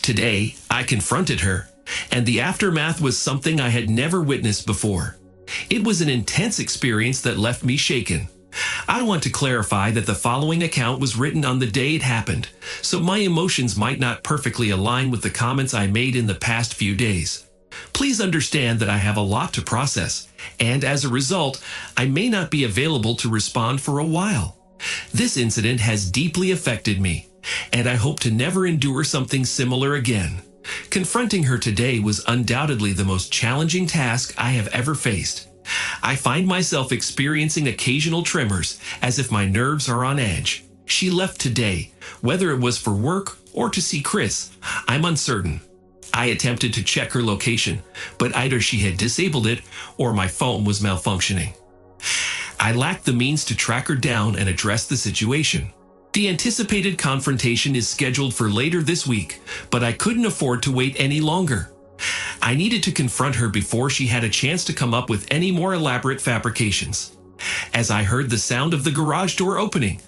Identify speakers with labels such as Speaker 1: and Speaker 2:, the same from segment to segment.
Speaker 1: Today, I confronted her, and the aftermath was something I had never witnessed before. It was an intense experience that left me shaken. I want to clarify that the following account was written on the day it happened, so my emotions might not perfectly align with the comments I made in the past few days. Please understand that I have a lot to process, and as a result, I may not be available to respond for a while. This incident has deeply affected me, and I hope to never endure something similar again. Confronting her today was undoubtedly the most challenging task I have ever faced. I find myself experiencing occasional tremors, as if my nerves are on edge. She left today, whether it was for work or to see Chris, I'm uncertain. I attempted to check her location, but either she had disabled it or my phone was malfunctioning. I lacked the means to track her down and address the situation. The anticipated confrontation is scheduled for later this week, but I couldn't afford to wait any longer. I needed to confront her before she had a chance to come up with any more elaborate fabrications. As I heard the sound of the garage door opening,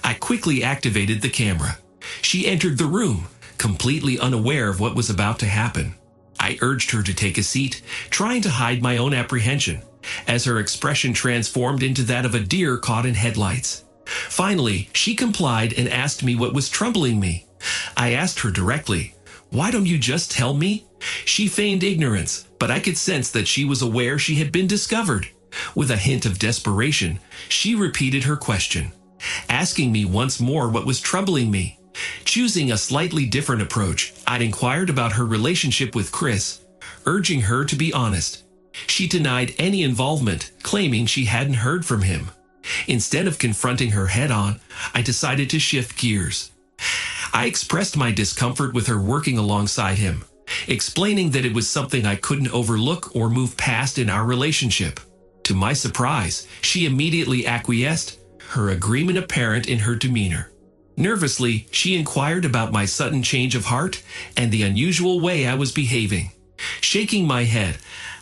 Speaker 1: I quickly activated the camera. She entered the room, completely unaware of what was about to happen. I urged her to take a seat, trying to hide my own apprehension, as her expression transformed into that of a deer caught in headlights. Finally, she complied and asked me what was troubling me. I asked her directly, "Why don't you just tell me?" She feigned ignorance, but I could sense that she was aware she had been discovered. With a hint of desperation, she repeated her question, asking me once more what was troubling me. Choosing a slightly different approach, I'd inquired about her relationship with Chris, urging her to be honest. She denied any involvement, claiming she hadn't heard from him. Instead of confronting her head-on, I decided to shift gears. I expressed my discomfort with her working alongside him, explaining that it was something I couldn't overlook or move past in our relationship. To my surprise, she immediately acquiesced, her agreement apparent in her demeanor. Nervously, she inquired about my sudden change of heart and the unusual way I was behaving. Shaking my head,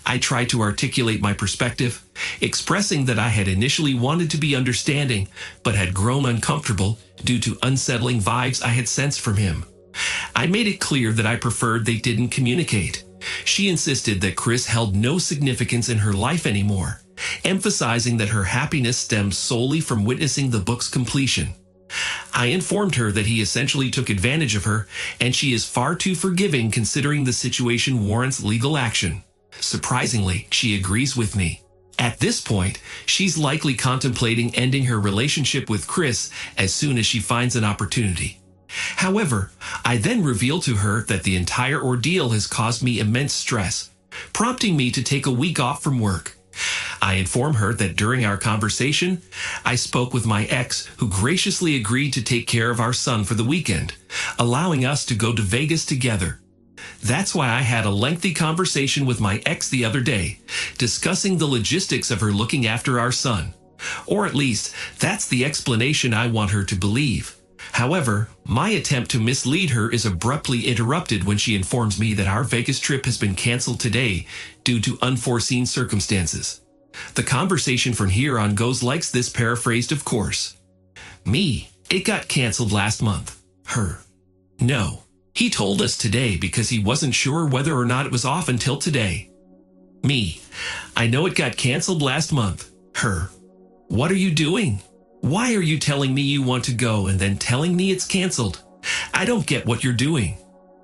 Speaker 1: I tried to articulate my perspective, expressing that I had initially wanted to be understanding, but had grown uncomfortable due to unsettling vibes I had sensed from him. I made it clear that I preferred they didn't communicate. She insisted that Chris held no significance in her life anymore, emphasizing that her happiness stemmed solely from witnessing the book's completion. I informed her that he essentially took advantage of her, and she is far too forgiving considering the situation warrants legal action. Surprisingly, she agrees with me. At this point, she's likely contemplating ending her relationship with Chris as soon as she finds an opportunity. However, I then reveal to her that the entire ordeal has caused me immense stress, prompting me to take a week off from work. I inform her that during our conversation, I spoke with my ex, who graciously agreed to take care of our son for the weekend, allowing us to go to Vegas together. That's why I had a lengthy conversation with my ex the other day, discussing the logistics of her looking after our son. Or at least, that's the explanation I want her to believe. However, my attempt to mislead her is abruptly interrupted when she informs me that our Vegas trip has been canceled today due to unforeseen circumstances. The conversation from here on goes like this, paraphrased of course. Me, it got canceled last month. Her, no. He told us today because he wasn't sure whether or not it was off until today. Me, I know it got canceled last month. Her, what are you doing? Why are you telling me you want to go and then telling me it's canceled? I don't get what you're doing.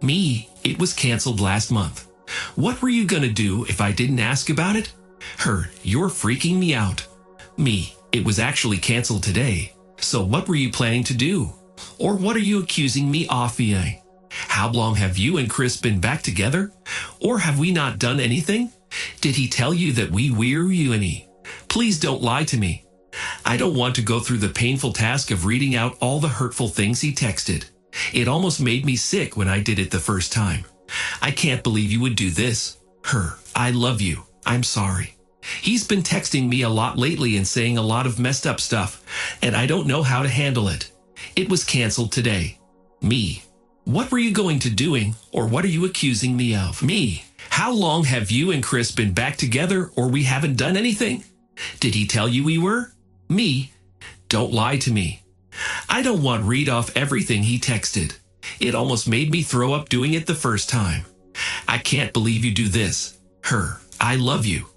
Speaker 1: Me, it was canceled last month. What were you gonna do if I didn't ask about it? Her, you're freaking me out. Me, it was actually canceled today. So what were you planning to do? Or what are you accusing me of being? How long have you and Chris been back together? Or have we not done anything? Did he tell you that we were you any? Please don't lie to me. I don't want to go through the painful task of reading out all the hurtful things he texted. It almost made me sick when I did it the first time. I can't believe you would do this. Her, I love you. I'm sorry. He's been texting me a lot lately and saying a lot of messed up stuff, and I don't know how to handle it. It was canceled today. Me, what were you going to doing, or what are you accusing me of? Me, how long have you and Chris been back together, or we haven't done anything? Did he tell you we were? Me, don't lie to me. I don't want to read off everything he texted. It almost made me throw up doing it the first time. I can't believe you do this. Her, I love you.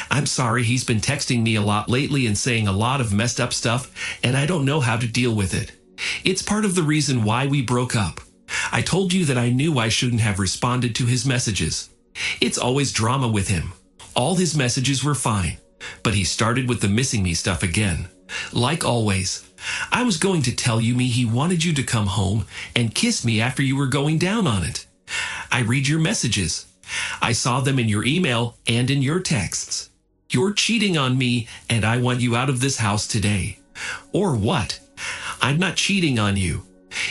Speaker 1: I'm sorry, he's been texting me a lot lately and saying a lot of messed up stuff, and I don't know how to deal with it. It's part of the reason why we broke up. I told you that I knew I shouldn't have responded to his messages. It's always drama with him. All his messages were fine, but he started with the missing me stuff again. Like always, I was going to tell you he wanted you to come home and kiss me after you were going down on it. I read your messages. I saw them in your email and in your texts. You're cheating on me, and I want you out of this house today. Or what? I'm not cheating on you.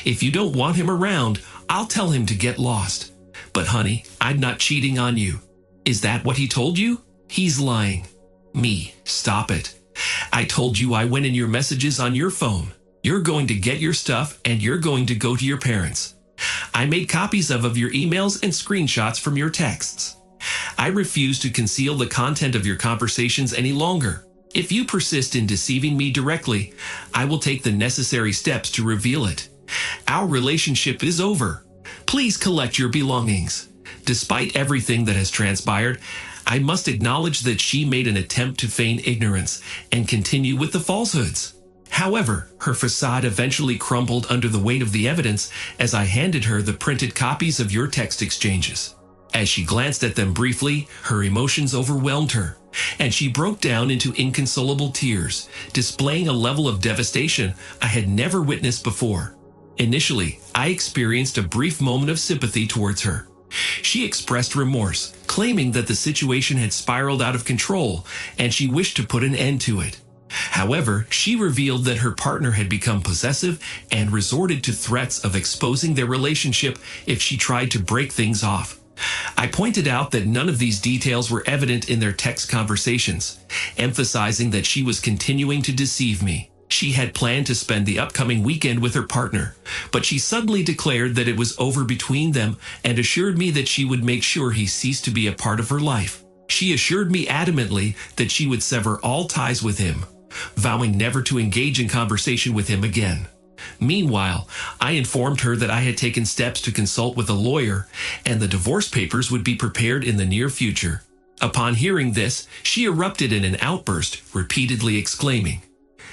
Speaker 1: If you don't want him around, I'll tell him to get lost. But honey, I'm not cheating on you. Is that what he told you? He's lying. Me, stop it. I told you I went in your messages on your phone. You're going to get your stuff and you're going to go to your parents. I made copies of your emails and screenshots from your texts. I refuse to conceal the content of your conversations any longer. If you persist in deceiving me directly, I will take the necessary steps to reveal it. Our relationship is over. Please collect your belongings. Despite everything that has transpired, I must acknowledge that she made an attempt to feign ignorance and continue with the falsehoods. However, her facade eventually crumbled under the weight of the evidence as I handed her the printed copies of your text exchanges. As she glanced at them briefly, her emotions overwhelmed her, and she broke down into inconsolable tears, displaying a level of devastation I had never witnessed before. Initially, I experienced a brief moment of sympathy towards her. She expressed remorse, claiming that the situation had spiraled out of control and she wished to put an end to it. However, she revealed that her partner had become possessive and resorted to threats of exposing their relationship if she tried to break things off. I pointed out that none of these details were evident in their text conversations, emphasizing that she was continuing to deceive me. She had planned to spend the upcoming weekend with her partner, but she suddenly declared that it was over between them and assured me that she would make sure he ceased to be a part of her life. She assured me adamantly that she would sever all ties with him, vowing never to engage in conversation with him again. Meanwhile, I informed her that I had taken steps to consult with a lawyer and the divorce papers would be prepared in the near future. Upon hearing this, she erupted in an outburst, repeatedly exclaiming,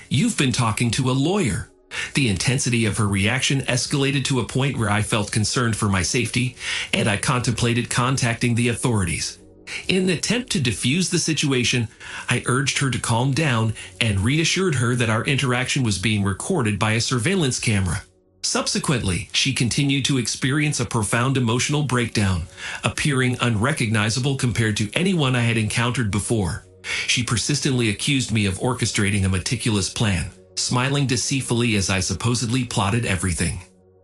Speaker 1: "You've been talking to a lawyer." The intensity of her reaction escalated to a point where I felt concerned for my safety, and I contemplated contacting the authorities. In an attempt to defuse the situation, I urged her to calm down and reassured her that our interaction was being recorded by a surveillance camera. Subsequently, she continued to experience a profound emotional breakdown, appearing unrecognizable compared to anyone I had encountered before. She persistently accused me of orchestrating a meticulous plan, smiling deceitfully as I supposedly plotted everything.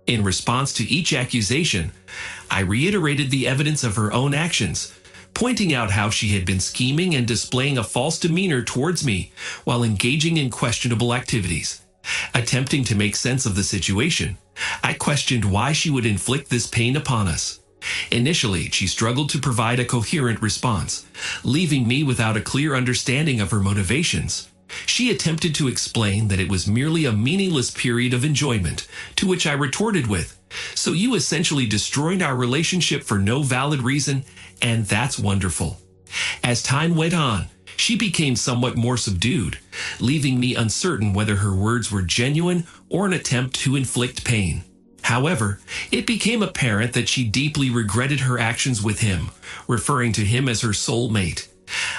Speaker 1: In response to each accusation, I reiterated the evidence of her own actions, pointing out how she had been scheming and displaying a false demeanor towards me while engaging in questionable activities. Attempting to make sense of the situation, I questioned why she would inflict this pain upon us. Initially, she struggled to provide a coherent response, leaving me without a clear understanding of her motivations. She attempted to explain that it was merely a meaningless period of enjoyment, to which I retorted with, "So you essentially destroyed our relationship for no valid reason, and that's wonderful." As time went on, she became somewhat more subdued, leaving me uncertain whether her words were genuine or an attempt to inflict pain. However, it became apparent that she deeply regretted her actions with him, referring to him as her soulmate.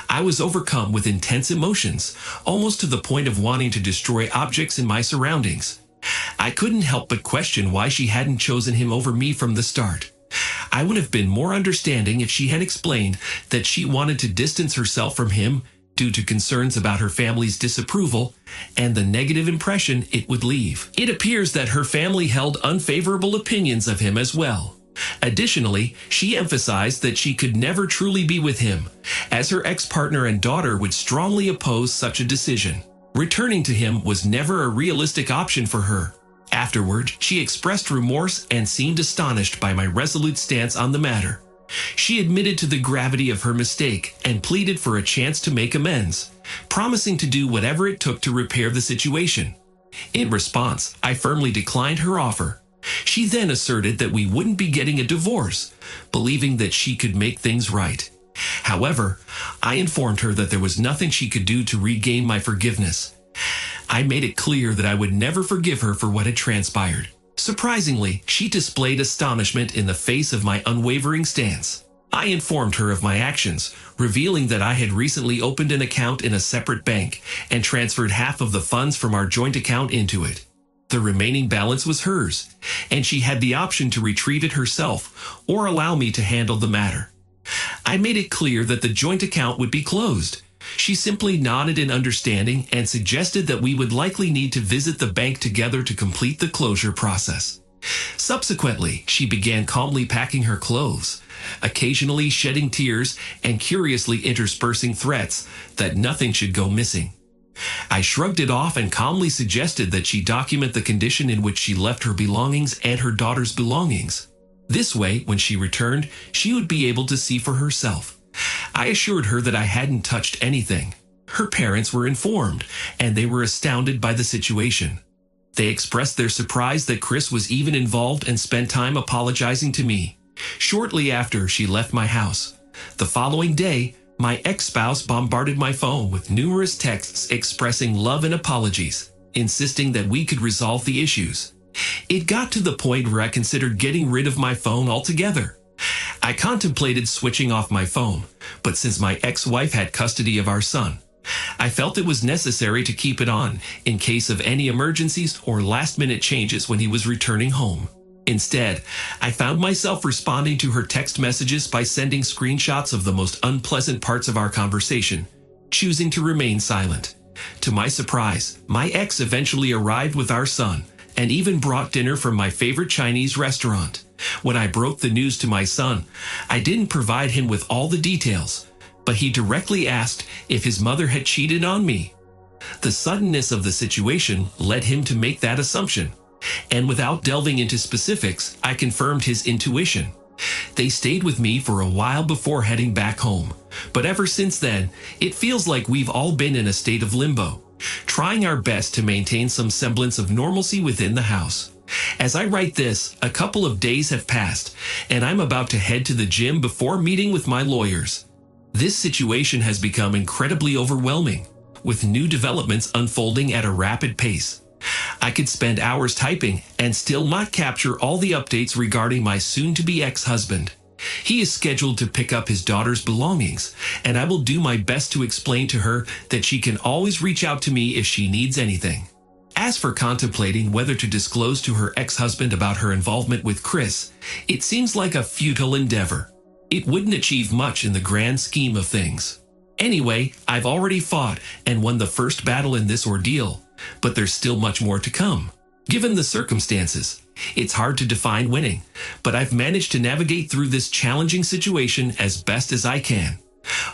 Speaker 1: I was overcome with intense emotions, almost to the point of wanting to destroy objects in my surroundings. I couldn't help but question why she hadn't chosen him over me from the start. I would have been more understanding if she had explained that she wanted to distance herself from him due to concerns about her family's disapproval and the negative impression it would leave. It appears that her family held unfavorable opinions of him as well. Additionally, she emphasized that she could never truly be with him, as her ex-partner and daughter would strongly oppose such a decision. Returning to him was never a realistic option for her. Afterward, she expressed remorse and seemed astonished by my resolute stance on the matter. She admitted to the gravity of her mistake and pleaded for a chance to make amends, promising to do whatever it took to repair the situation. In response, I firmly declined her offer, She then asserted that we wouldn't be getting a divorce, believing that she could make things right. However, I informed her that there was nothing she could do to regain my forgiveness. I made it clear that I would never forgive her for what had transpired. Surprisingly, she displayed astonishment in the face of my unwavering stance. I informed her of my actions, revealing that I had recently opened an account in a separate bank and transferred half of the funds from our joint account into it. The remaining balance was hers, and she had the option to retrieve it herself or allow me to handle the matter. I made it clear that the joint account would be closed. She simply nodded in understanding and suggested that we would likely need to visit the bank together to complete the closure process. Subsequently, she began calmly packing her clothes, occasionally shedding tears and curiously interspersing threats that nothing should go missing. I shrugged it off and calmly suggested that she document the condition in which she left her belongings and her daughter's belongings. This way, when she returned, she would be able to see for herself. I assured her that I hadn't touched anything. Her parents were informed, and they were astounded by the situation. They expressed their surprise that Chris was even involved and spent time apologizing to me. Shortly after, she left my house. The following day, my ex-spouse bombarded my phone with numerous texts expressing love and apologies, insisting that we could resolve the issues. It got to the point where I considered getting rid of my phone altogether. I contemplated switching off my phone, but since my ex-wife had custody of our son, I felt it was necessary to keep it on in case of any emergencies or last-minute changes when he was returning home. Instead, I found myself responding to her text messages by sending screenshots of the most unpleasant parts of our conversation, choosing to remain silent. To my surprise, my ex eventually arrived with our son and even brought dinner from my favorite Chinese restaurant. When I broke the news to my son, I didn't provide him with all the details, but he directly asked if his mother had cheated on me. The suddenness of the situation led him to make that assumption, and without delving into specifics, I confirmed his intuition. They stayed with me for a while before heading back home, but ever since then, it feels like we've all been in a state of limbo, trying our best to maintain some semblance of normalcy within the house. As I write this, a couple of days have passed, and I'm about to head to the gym before meeting with my lawyers. This situation has become incredibly overwhelming, with new developments unfolding at a rapid pace. I could spend hours typing and still not capture all the updates regarding my soon-to-be ex-husband. He is scheduled to pick up his daughter's belongings, and I will do my best to explain to her that she can always reach out to me if she needs anything. As for contemplating whether to disclose to her ex-husband about her involvement with Chris, it seems like a futile endeavor. It wouldn't achieve much in the grand scheme of things. Anyway, I've already fought and won the first battle in this ordeal, but there's still much more to come. Given the circumstances, it's hard to define winning, but I've managed to navigate through this challenging situation as best as I can.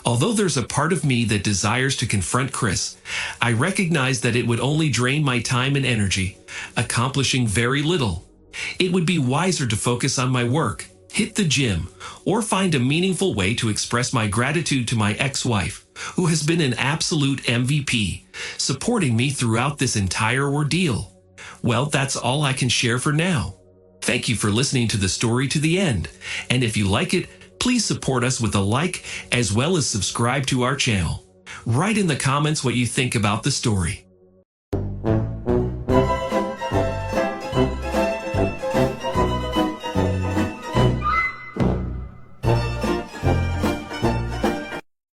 Speaker 1: Although there's a part of me that desires to confront Chris, I recognize that it would only drain my time and energy, accomplishing very little. It would be wiser to focus on my work, hit the gym, or find a meaningful way to express my gratitude to my ex-wife, who has been an absolute MVP, supporting me throughout this entire ordeal. Well, that's all I can share for now. Thank you for listening to the story to the end, and if you like it, please support us with a like as well as subscribe to our channel. Write in the comments what you think about the story.